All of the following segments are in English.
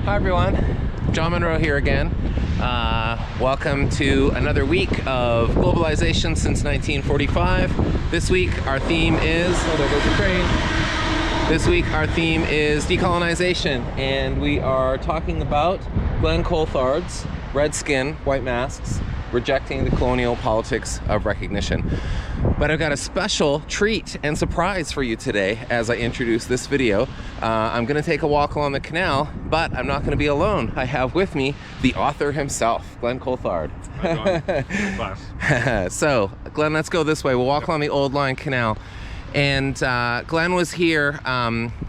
Hi everyone, John Monroe here again. Welcome to another week of Globalization since 1945. This week our theme is, oh there goes the train. This week our theme is Decolonization, and we are talking about Glen Coulthard's Red Skin, White Masks, Rejecting the Colonial Politics of Recognition. But I've got a special treat and surprise for you today as I introduce this video. I'm going to take a walk along the canal, but I'm not going to be alone. I have with me the author himself, Glen Coulthard. So, Glen, let's go this way. We'll walk along the Old Line Canal. And Glen was here.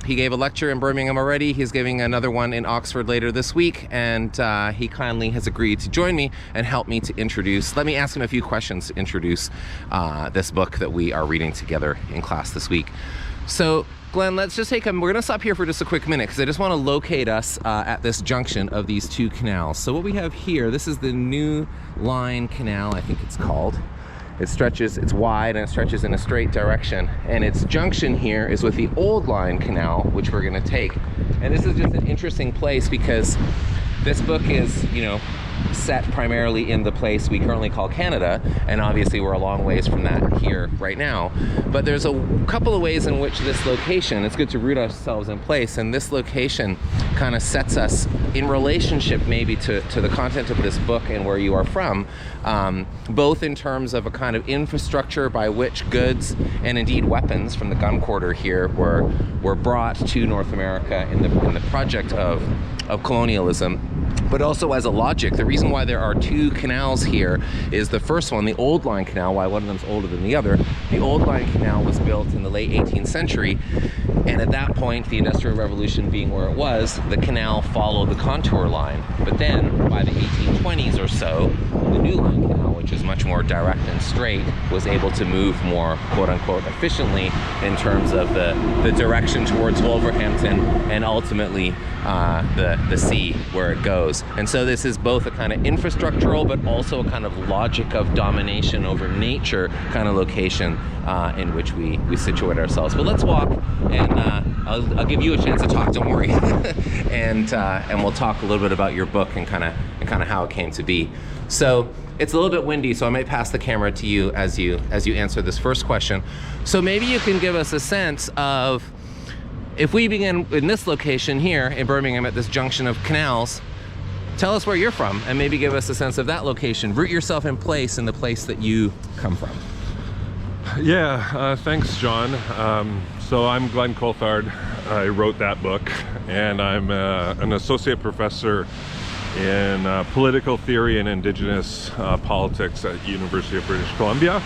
He gave a lecture in Birmingham already. He's giving another one in Oxford later this week, and he kindly has agreed to join me and help me to introduce. Let me ask him a few questions to introduce this book that we are reading together in class this week. So, Glen, let's just we're going to stop here for just a quick minute because I just want to locate us at this junction of these two canals. So what we have here, this is the New Line Canal, I think it's called. It stretches, it's wide and it stretches in a straight direction. And its junction here is with the Old Line Canal, which we're gonna take. And this is just an interesting place because this book is, you know, set primarily in the place we currently call Canada, and obviously we're a long ways from that here right now. But there's a couple of ways in which this location, it's good to root ourselves in place, and this location kind of sets us in relationship maybe to the content of this book and where you are from, both in terms of a kind of infrastructure by which goods and indeed weapons from the gun quarter here were brought to North America in the project of colonialism, but also as a logic. The reason why there are two canals here is the first one, the Old Line Canal, why one of them's older than the other. The Old Line Canal was built in the late 18th century, and at that point, the Industrial Revolution being where it was, the canal followed the contour line. But then, by the 1820s or so, the New Line Canal, which is much more direct and straight, was able to move more, quote-unquote, efficiently in terms of the direction towards Wolverhampton and ultimately the sea where it goes. And so this is both a kind of infrastructural but also a kind of logic of domination over nature kind of location in which we situate ourselves. But let's walk, and I'll give you a chance to talk, don't worry. and we'll talk a little bit about your book and kind of how it came to be. So it's a little bit windy, so I might pass the camera to you as you answer this first question. So maybe you can give us a sense of, if we begin in this location here in Birmingham at this junction of canals, tell us where you're from and maybe give us a sense of that location. Root yourself in place in the place that you come from. Yeah, thanks, John. So I'm Glen Coulthard. I wrote that book, and I'm an associate professor in political theory and indigenous politics at University of British Columbia,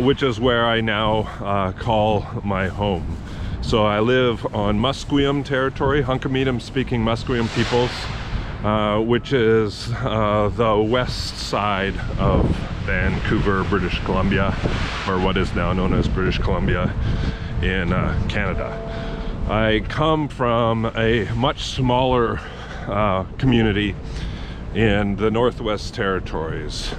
which is where I now call my home. So I live on Musqueam territory, Hunkaminam speaking Musqueam peoples, which is the west side of Vancouver, British Columbia, or what is now known as British Columbia in Canada. I come from a much smaller community in the Northwest Territories.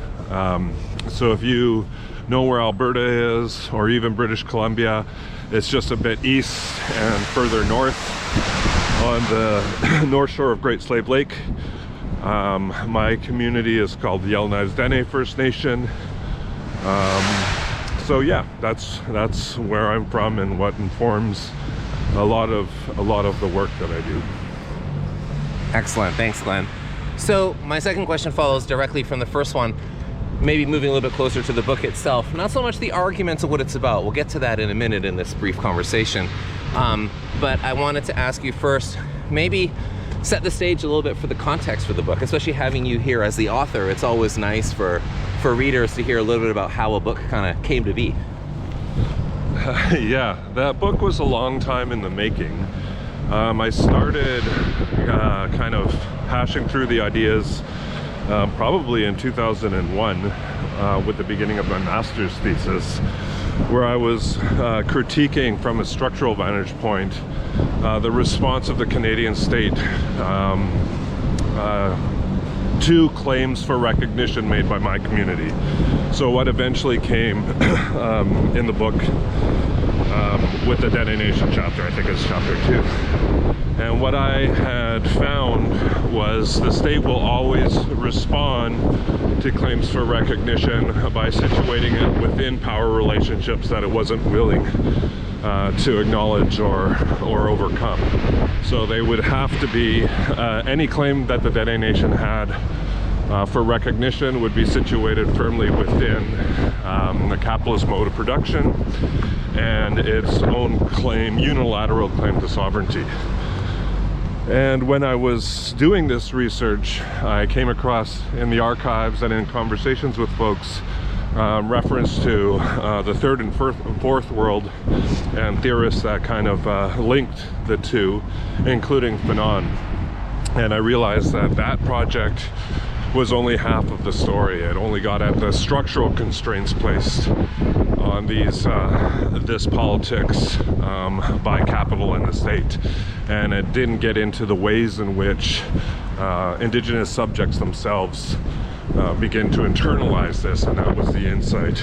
So if you know where Alberta is, or even British Columbia, it's just a bit east and further north on the north shore of Great Slave Lake. My community is called the Yellowknives First Nation. So yeah, that's where I'm from and what informs a lot of the work that I do. Excellent, thanks, Glen. So my second question follows directly from the first one, maybe moving a little bit closer to the book itself. Not so much the arguments of what it's about. We'll get to that in a minute in this brief conversation. But I wanted to ask you first, maybe set the stage a little bit for the context for the book, especially having you here as the author. It's always nice for readers to hear a little bit about how a book kind of came to be. Yeah, that book was a long time in the making. I started kind of hashing through the ideas probably in 2001 with the beginning of my master's thesis, where I was critiquing from a structural vantage point the response of the Canadian state to claims for recognition made by my community. So what eventually came in the book with the Decolonization chapter. I think it's chapter 2. And what I had found was the state will always respond to claims for recognition by situating it within power relationships that it wasn't willing to acknowledge or overcome. So they would have to be, any claim that the Dene Nation had for recognition would be situated firmly within the capitalist mode of production and its own claim, unilateral claim to sovereignty. And when I was doing this research, I came across in the archives and in conversations with folks reference to the third and fourth world and theorists that kind of linked the two, including Fanon. And I realized that that project was only half of the story. It only got at the structural constraints placed on this politics by capital and the state, and it didn't get into the ways in which indigenous subjects themselves begin to internalize this, and that was the insight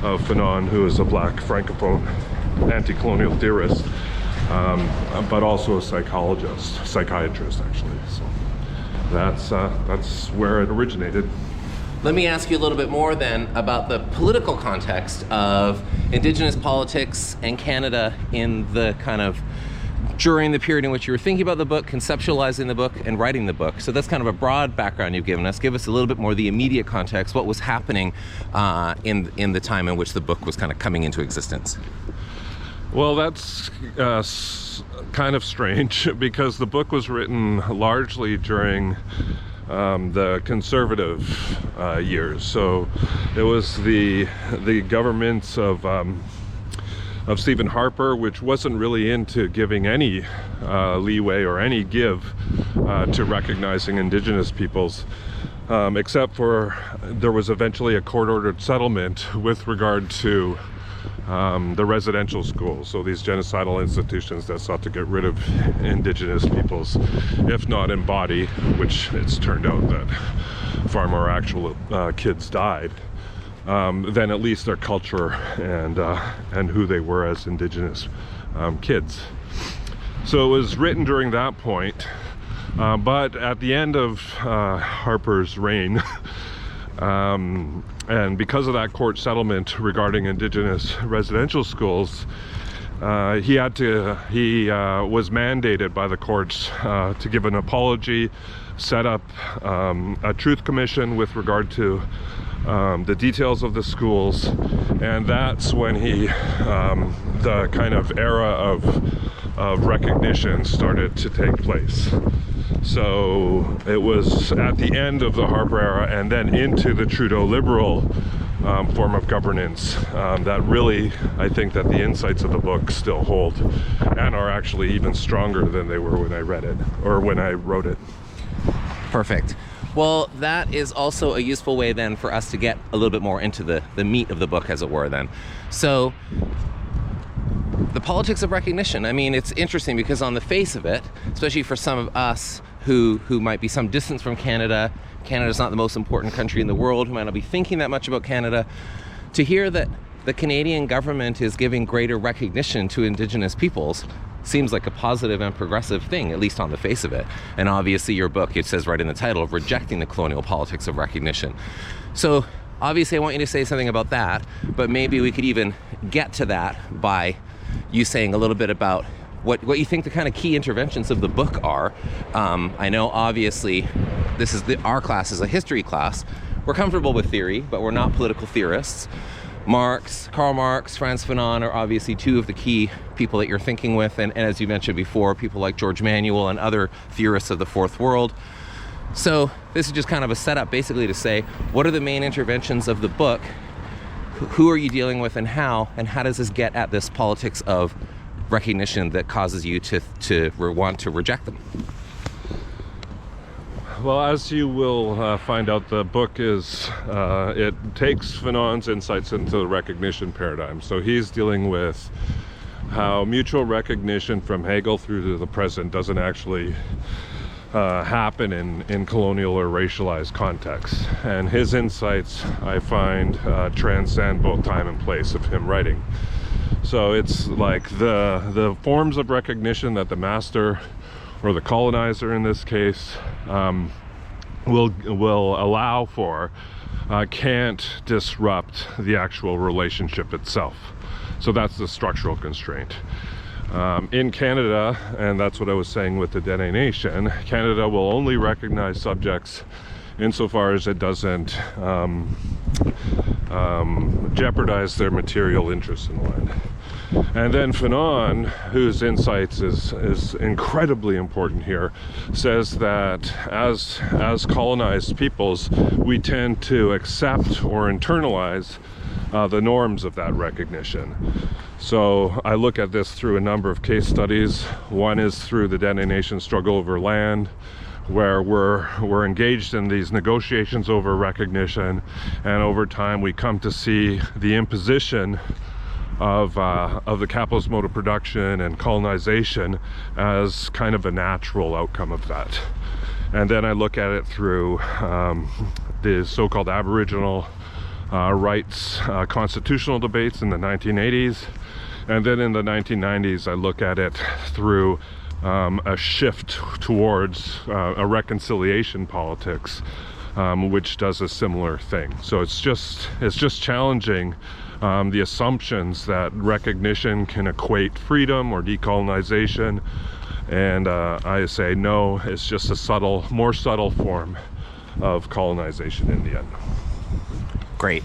of Fanon, who is a black francophone anti-colonial theorist, but also a psychiatrist actually. So that's where it originated. Let me ask you a little bit more then about the political context of Indigenous politics and Canada in the kind of during the period in which you were thinking about the book, conceptualizing the book, and writing the book. So that's kind of a broad background you've given us. Give us a little bit more the immediate context, what was happening in the time in which the book was kind of coming into existence. Well, that's kind of strange because the book was written largely during the conservative years. So it was the governments of Stephen Harper, which wasn't really into giving any leeway or any give to recognizing Indigenous peoples, except for there was eventually a court-ordered settlement with regard to the residential schools, so these genocidal institutions that sought to get rid of Indigenous peoples, if not in body, which it's turned out that far more actual kids died, than at least their culture and who they were as Indigenous kids. So it was written during that point, but at the end of Harper's reign, and because of that court settlement regarding Indigenous residential schools, he was mandated by the courts to give an apology, set up a truth commission with regard to the details of the schools, and that's when the kind of era of recognition started to take place. So it was at the end of the Harper era and then into the Trudeau Liberal form of governance that really, I think that the insights of the book still hold and are actually even stronger than they were when I read it or when I wrote it. Perfect. Well, that is also a useful way then for us to get a little bit more into the meat of the book, as it were, then. So the politics of recognition. I mean, it's interesting because on the face of it, especially for some of us who might be some distance from Canada, Canada's not the most important country in the world, who might not be thinking that much about Canada, to hear that the Canadian government is giving greater recognition to Indigenous peoples seems like a positive and progressive thing, at least on the face of it. And obviously your book, it says right in the title, of rejecting the colonial politics of recognition. So obviously I want you to say something about that, but maybe we could even get to that by you saying a little bit about what you think the kind of key interventions of the book are. I know obviously our class is a history class. We're comfortable with theory, but we're not political theorists. Karl Marx, Frantz Fanon are obviously two of the key people that you're thinking with, and as you mentioned before, people like George Manuel and other theorists of the Fourth World. So this is just kind of a setup basically to say, what are the main interventions of the book? Who are you dealing with and how does this get at this politics of recognition that causes you to want to reject them? Well, as you will find out, the book it takes Fanon's insights into the recognition paradigm. So he's dealing with how mutual recognition from Hegel through to the present doesn't actually happen in colonial or racialized contexts. And his insights, I find, transcend both time and place of him writing. So it's like the forms of recognition that the master, or the colonizer in this case, will allow for, can't disrupt the actual relationship itself. So that's the structural constraint. In Canada, and that's what I was saying with the Dene Nation, Canada will only recognize subjects insofar as it doesn't jeopardize their material interests in land. And then Fanon, whose insights is incredibly important here, says that as colonized peoples, we tend to accept or internalize the norms of that recognition. So I look at this through a number of case studies. One is through the Dene Nation struggle over land, where we're engaged in these negotiations over recognition, and over time we come to see the imposition of the capitalist mode of production and colonization as kind of a natural outcome of that. And then I look at it through the so-called Aboriginal rights constitutional debates in the 1980s, and then in the 1990s I look at it through a shift towards a reconciliation politics, which does a similar thing. So it's just challenging the assumptions that recognition can equate freedom or decolonization, and I say no, it's just a more subtle form of colonization in the end. Great.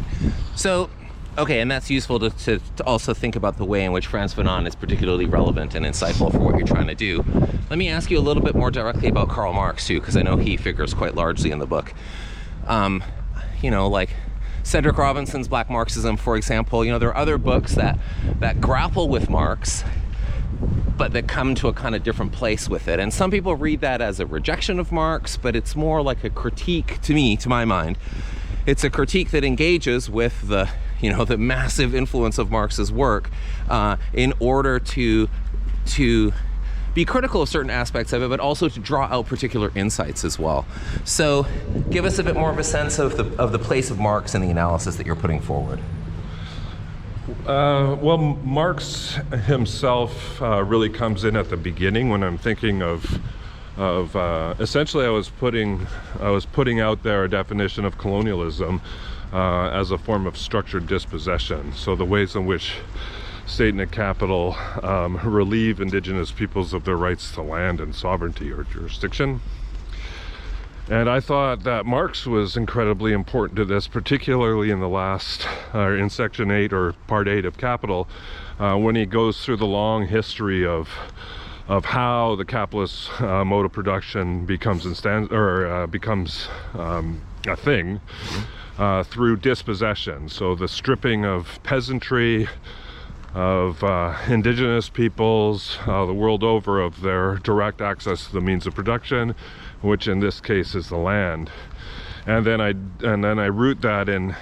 So, okay, and that's useful to also think about the way in which Frantz Fanon is particularly relevant and insightful for what you're trying to do. Let me ask you a little bit more directly about Karl Marx too, because I know he figures quite largely in the book. You know, like Cedric Robinson's Black Marxism, for example. You know, there are other books that grapple with Marx, but that come to a kind of different place with it. And some people read that as a rejection of Marx, but it's more like a critique, to my mind. It's a critique that engages with the massive influence of Marx's work in order to be critical of certain aspects of it, but also to draw out particular insights as well. So give us a bit more of a sense of the place of Marx in the analysis that you're putting forward. Well, Marx himself really comes in at the beginning when I'm thinking of essentially I was putting out there a definition of colonialism as a form of structured dispossession. So the ways in which state and capital relieve indigenous peoples of their rights to land and sovereignty or jurisdiction. And I thought that Marx was incredibly important to this, particularly in the last, in section 8 or part 8 of Capital, when he goes through the long history of how the capitalist mode of production becomes a thing through dispossession. So the stripping of peasantry, of indigenous peoples the world over of their direct access to the means of production, which in this case is the land. And then I root that in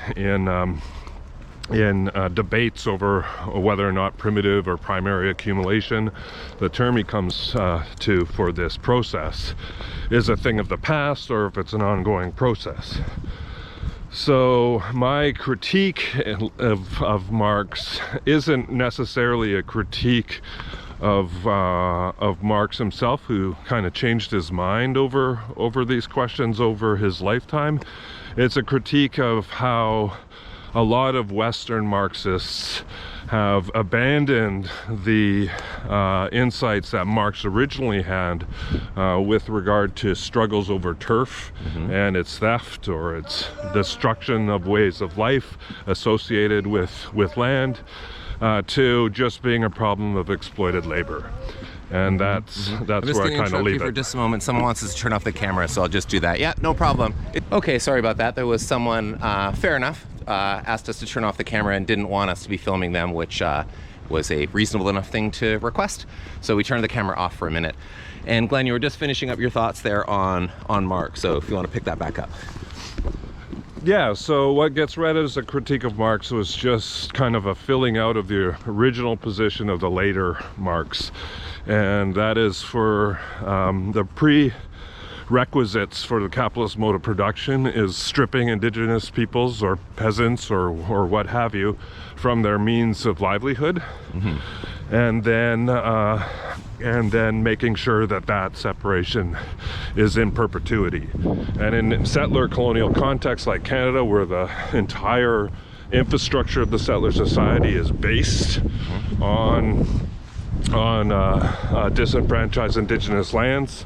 debates over whether or not primitive or primary accumulation, the term he comes to for this process, is a thing of the past or if it's an ongoing process. So my critique of Marx isn't necessarily a critique of Marx himself, who kind of changed his mind over these questions over his lifetime. It's a critique of how a lot of Western Marxists have abandoned the insights that Marx originally had with regard to struggles over turf and its theft or its destruction of ways of life associated with land, to just being a problem of exploited labor. And that's where I kind of leave it. For just a moment, someone wants us to turn off the camera, so I'll just do that. Yeah, no problem. Okay, sorry about that. There was someone, fair enough, asked us to turn off the camera and didn't want us to be filming them, which was a reasonable enough thing to request. So we turned the camera off for a minute. And Glenn, you were just finishing up your thoughts there on Marx, so if you want to pick that back up. Yeah, so what gets read as a critique of Marx was just kind of a filling out of the original position of the later Marx. And that is for the requisites for the capitalist mode of production is stripping indigenous peoples or peasants or what have you from their means of livelihood, and then making sure that that separation is in perpetuity. And in settler colonial contexts like Canada, where the entire infrastructure of the settler society is based on disenfranchised indigenous lands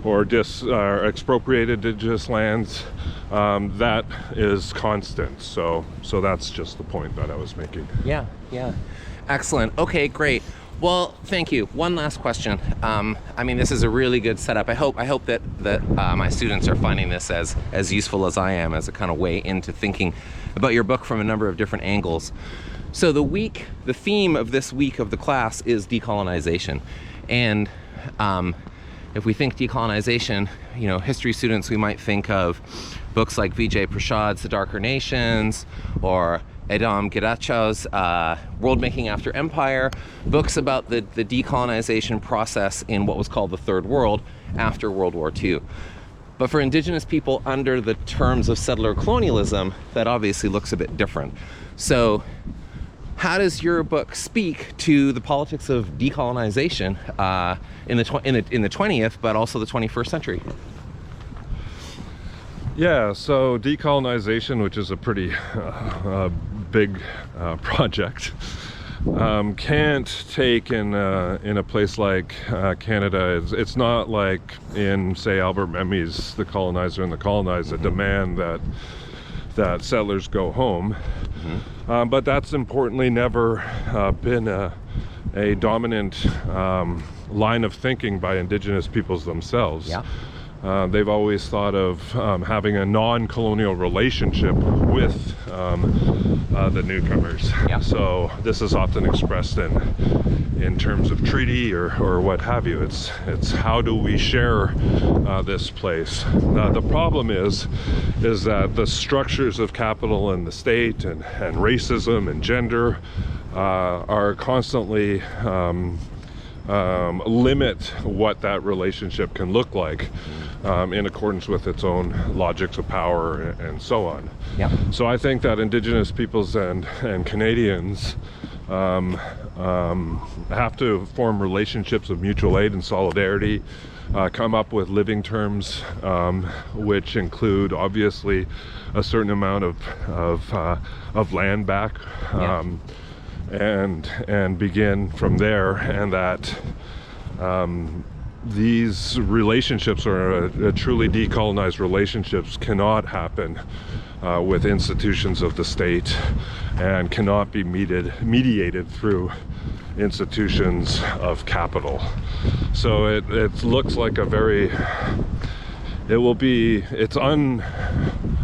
or expropriated indigenous lands, that is constant. So that's just the point that I was making. Yeah. Excellent. Okay, great. Well, thank you. One last question. I mean, this is a really good setup. I hope that my students are finding this as useful as I am, as a kind of way into thinking about your book from a number of different angles. So the theme of this week of the class is decolonization. And if we think decolonization, history students, we might think of books like Vijay Prasad's The Darker Nations, or Edam Giracha's World Making After Empire, books about the decolonization process in what was called the Third World after World War II. But for indigenous people under the terms of settler colonialism, that obviously looks a bit different. So how does your book speak to the politics of decolonization in the 20th, but also the 21st century? Yeah, so decolonization, which is a pretty big project, can't take in a place like Canada. It's not like in, say, Albert Memmi's The Colonizer and the Colonized, a demand that settlers go home. But that's importantly never been a dominant line of thinking by indigenous peoples themselves. Yeah. They've always thought of having a non-colonial relationship with the newcomers. Yeah. So this is often expressed in terms of treaty or what have you. It's how do we share this place? The problem is that the structures of capital and the state and racism and gender are constantly limit what that relationship can look like in accordance with its own logics of power and so on. Yeah. So I think that indigenous peoples and Canadians have to form relationships of mutual aid and solidarity, come up with living terms which include obviously a certain amount of land back. And begin from there, and that these relationships, or truly decolonized relationships, cannot happen with institutions of the state and cannot be mediated through institutions of capital. So it looks like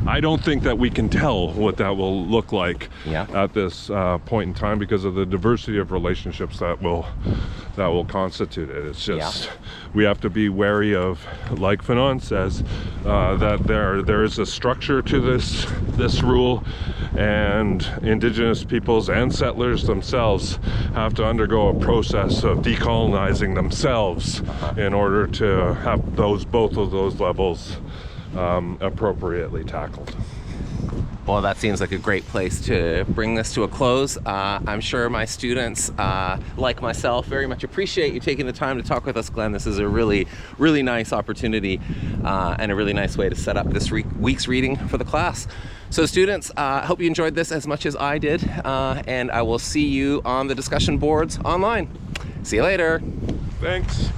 I don't think that we can tell what that will look like at this point in time, because of the diversity of relationships that will constitute it. It's just we have to be wary of, like Fanon says, that there is a structure to this rule, and indigenous peoples and settlers themselves have to undergo a process of decolonizing themselves in order to have both of those levels appropriately tackled. Well, that seems like a great place to bring this to a close. I'm sure my students, like myself, very much appreciate you taking the time to talk with us, Glenn. This is a really, really nice opportunity and a really nice way to set up this week's reading for the class. So students, I hope you enjoyed this as much as I did, and I will see you on the discussion boards online. See you later. Thanks.